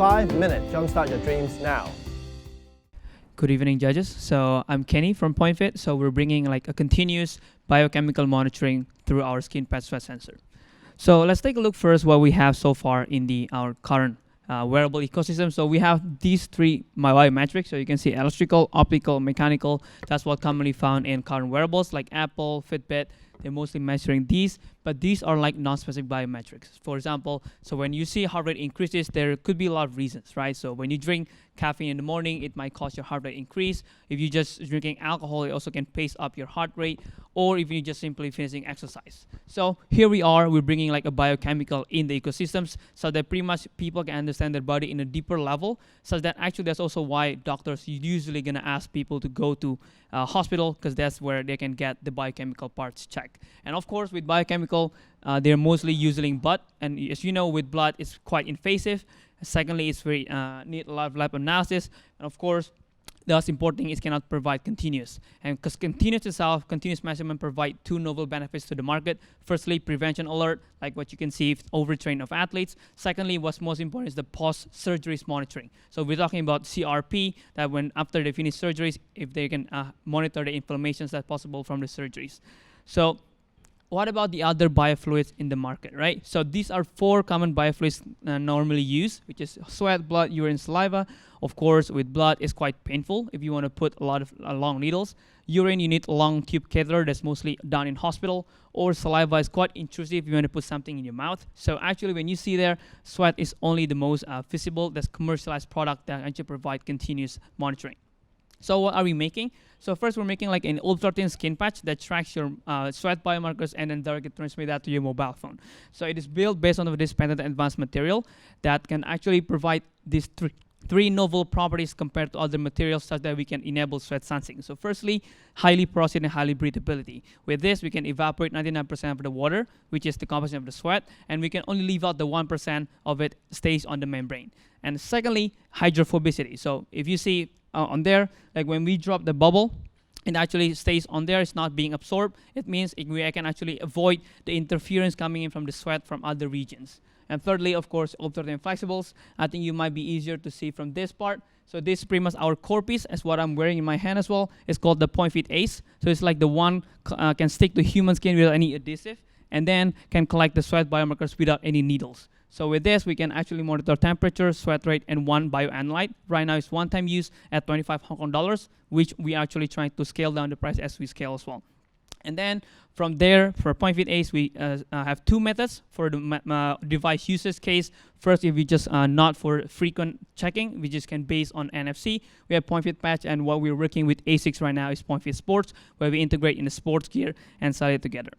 5-minute jumpstart your dreams now. Good evening, judges. So I'm Kenny from PointFit. So we're bringing like a continuous biochemical monitoring through our skin patch sweat sensor. So let's take a look first what we have so far in our current wearable ecosystem. So we have these three biometrics. So you can see electrical, optical, mechanical. That's what commonly found in current wearables like Apple, Fitbit. They're mostly measuring these, but these are like non-specific biometrics. For example, so when you see heart rate increases, there could be a lot of reasons, right? So when you drink caffeine in the morning, it might cause your heart rate increase. If you're just drinking alcohol, it also can pace up your heart rate, or if you're just simply finishing exercise. So here we are, we're bringing like a biochemical in the ecosystems so that pretty much people can understand their body in a deeper level, so that actually that's also why doctors usually gonna ask people to go to hospital, because that's where they can get the biochemical parts checked. And of course, with biochemical, they're mostly using blood, and as you know, with blood, it's quite invasive. Secondly, it's very need a lot of lab analysis, and of course, the most important thing is cannot provide continuous. And because continuous measurement provide two novel benefits to the market. Firstly, prevention alert, like what you can see with overtrain of athletes. Secondly, what's most important is the post-surgeries monitoring. So we're talking about CRP, that when after they finish surgeries, if they can monitor the inflammations that's possible from the surgeries. So what about the other biofluids in the market, right? So these are 4 common biofluids normally used, which is sweat, blood, urine, saliva. Of course, with blood, it's quite painful if you want to put a lot of long needles. Urine, you need a long tube catheter that's mostly done in hospital. Or saliva is quite intrusive if you want to put something in your mouth. So actually, when you see there, sweat is only the most visible, that's commercialized product that actually provide continuous monitoring. So what are we making? So first, we're making like an ultra-thin skin patch that tracks your sweat biomarkers and then directly transmit that to your mobile phone. So it is built based on this patented advanced material that can actually provide these three novel properties compared to other materials, such that we can enable sweat sensing. So firstly, highly porosity and highly breathability. With this, we can evaporate 99% of the water, which is the composition of the sweat, and we can only leave out the 1% of it stays on the membrane. And secondly, hydrophobicity. So if you see on there, like when we drop the bubble, it actually stays on there, it's not being absorbed. It means we can actually avoid the interference coming in from the sweat from other regions. And thirdly, of course, ultra-thin flexibles. I think you might be easier to see from this part. So this is pretty much our core piece, as what I'm wearing in my hand as well. It's called the PointFit Ace. So it's like the one can stick to human skin without any adhesive, and then can collect the sweat biomarkers without any needles. So with this, we can actually monitor temperature, sweat rate, and one bioanalyte. Right now, it's one-time use at 25 Hong Kong dollars, which we are actually trying to scale down the price as we scale as well. And then from there, for PointFit Ace, we have 2 methods for the device usage case. First, if we just not for frequent checking, we just can base on NFC. We have PointFit Patch, and what we're working with ASICs right now is PointFit Sports, where we integrate in the sports gear and sell it together.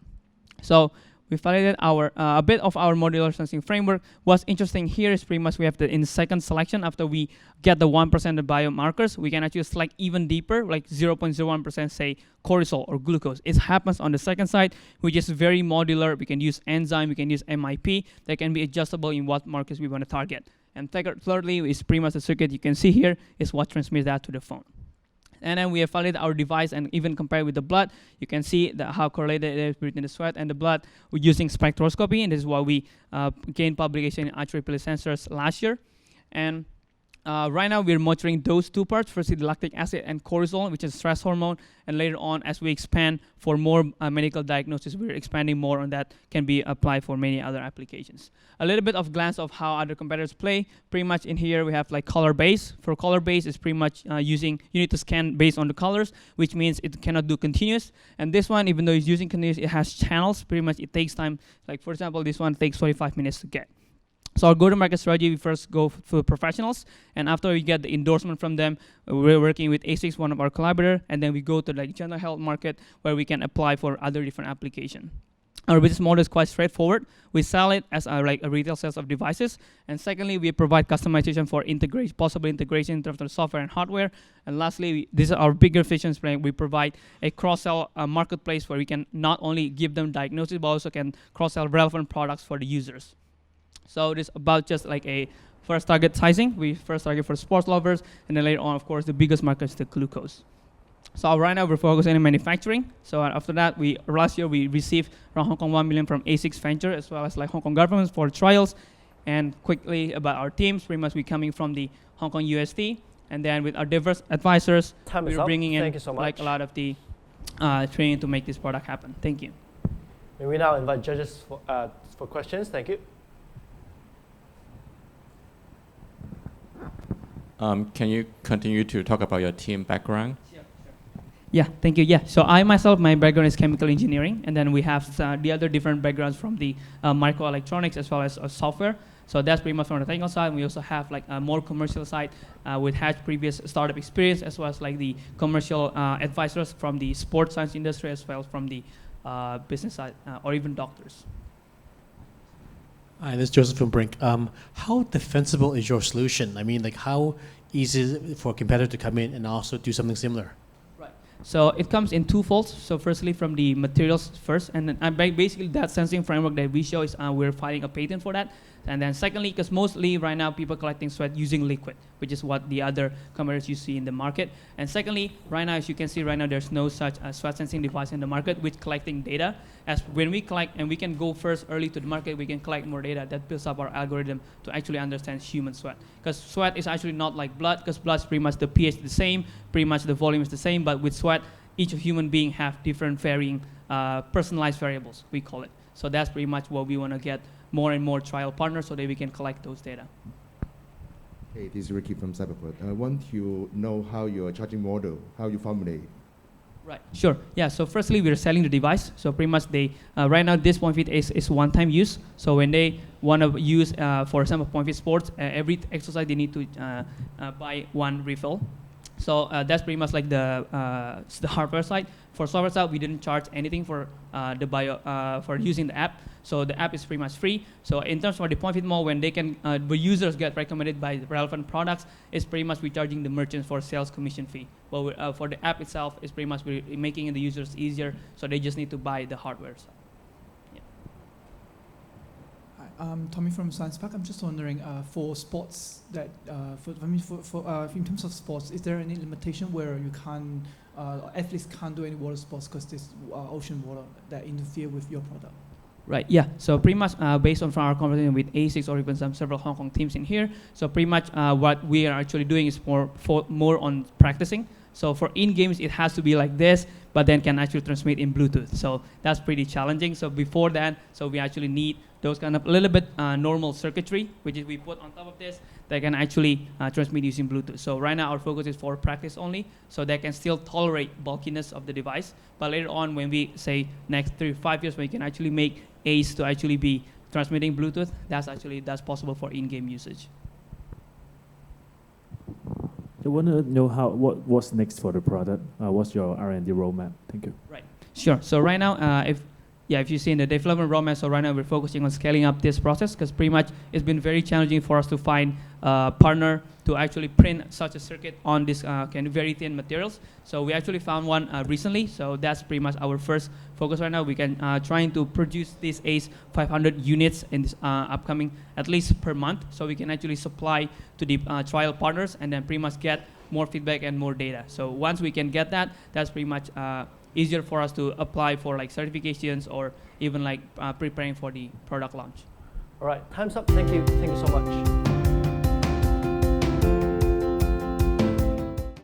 So we validated a bit of our modular sensing framework. What's interesting here is pretty much we have in the second selection, after we get the 1% of biomarkers, we can actually select even deeper, like 0.01%, say cortisol or glucose. It happens on the second side, which is very modular. We can use enzyme, we can use MIP, that can be adjustable in what markers we want to target. And thirdly, is pretty much the circuit you can see here is what transmits that to the phone. And then we have validated our device, and even compared with the blood, you can see how correlated it is between the sweat and the blood. We're using spectroscopy, and this is why we gained publication in IEEE sensors last year. And right now, we're monitoring those 2 parts, firstly the lactic acid and cortisol, which is stress hormone, and later on, as we expand for more medical diagnosis, we're expanding more on that, can be applied for many other applications. A little bit of glance of how other competitors play. Pretty much in here, we have like color base. For color base, it's pretty much you need to scan based on the colors, which means it cannot do continuous. And this one, even though it's using continuous, it has channels. Pretty much it takes time. Like for example, this one takes 45 minutes to get. So our go-to-market strategy, we first go for professionals, and after we get the endorsement from them, we're working with ASICS, one of our collaborators, and then we go to like general health market where we can apply for other different applications. Our business model is quite straightforward. We sell it as a retail sales of devices, and secondly, we provide customization for possible integration in terms of software and hardware. And lastly, this is our bigger vision. We provide a cross-sell marketplace where we can not only give them diagnosis, but also can cross-sell relevant products for the users. So it is about just like a first target sizing. We first target for sports lovers, and then later on, of course, the biggest market is the glucose. So right now we're focusing on manufacturing. So after that, last year we received around Hong Kong 1 million from ASICS Venture, as well as like Hong Kong governments for trials. And quickly about our teams, pretty much we coming from the Hong Kong USD, and then with our diverse advisors, Time is we're up. bringing in Thank you so much. like a lot of the training to make this product happen. Thank you. May we now invite judges for questions? Thank you. Can you continue to talk about your team background? Yeah, thank you. Yeah, so I myself, my background is chemical engineering, and then we have the other different backgrounds from the microelectronics as well as software. So that's pretty much from the technical side. We also have like a more commercial side with Hatch previous startup experience, as well as like the commercial advisors from the sports science industry, as well as from the business side, or even doctors. Hi, this is Joseph from Brink. How defensible is your solution? I mean, like, how easy is it for a competitor to come in and also do something similar? Right. So it comes in two folds. So firstly, from the materials first, and then basically that sensing framework that we show is we're filing a patent for that. And then secondly, because mostly right now people collecting sweat using liquid, which is what the other competitors you see in the market. And secondly, right now, as you can see right now, there's no such sweat sensing device in the market with collecting data. As when we collect, and we can go first early to the market, we can collect more data that builds up our algorithm to actually understand human sweat. Because sweat is actually not like blood, because blood is pretty much the pH is the same, pretty much the volume is the same, but with sweat, each human being have different varying personalized variables, we call it. So that's pretty much what we want to get more and more trial partners so that we can collect those data. Hey, this is Ricky from Cyberport. I want to know how your charging model, how you formulate. Right, sure. Yeah, so firstly, we're selling the device. So pretty much they, right now, this PointFit is one-time use. So when they want to use, for example, PointFit Sports, every exercise they need to buy one refill. So that's pretty much like the hardware side. For software side, we didn't charge anything for for using the app. So the app is pretty much free. So in terms of the PointFit Mall, when they can, the users get recommended by relevant products, it's pretty much we're charging the merchants for sales commission fee. But for the app itself, it's pretty much we're making the users easier. So they just need to buy the hardware. So, yeah. Hi, I'm Tommy from Science Park. I'm just wondering, for sports that, in terms of sports, is there any limitation where you can't, athletes can't do any water sports because there's ocean water that interfere with your product? Right, yeah. So pretty much based on from our conversation with ASICS or even several Hong Kong teams in here, so pretty much what we are actually doing is more on practicing. So for in-games, it has to be like this, but then can actually transmit in Bluetooth. So that's pretty challenging. So before that, so we actually need those kind of a little bit normal circuitry, which is we put on top of this, that can actually transmit using Bluetooth. So right now our focus is for practice only, so they can still tolerate bulkiness of the device. But later on, when we say next 3 to 5 years, when we can actually make ACE to actually be transmitting Bluetooth, that's possible for in-game usage. I want to know what's next for the product. What's your R&D roadmap? Thank you. Right. Sure. So right now, if you see in the development roadmap, so right now we're focusing on scaling up this process because pretty much it's been very challenging for us to find a partner to actually print such a circuit on this kind of very thin materials. So we actually found one recently. So that's pretty much our first focus right now. We can trying to produce these ACE 500 units in this upcoming at least per month. So we can actually supply to the trial partners and then pretty much get more feedback and more data. So once we can get that, that's pretty much easier for us to apply for like certifications or even like preparing for the product launch. All right, time's up. Thank you so much.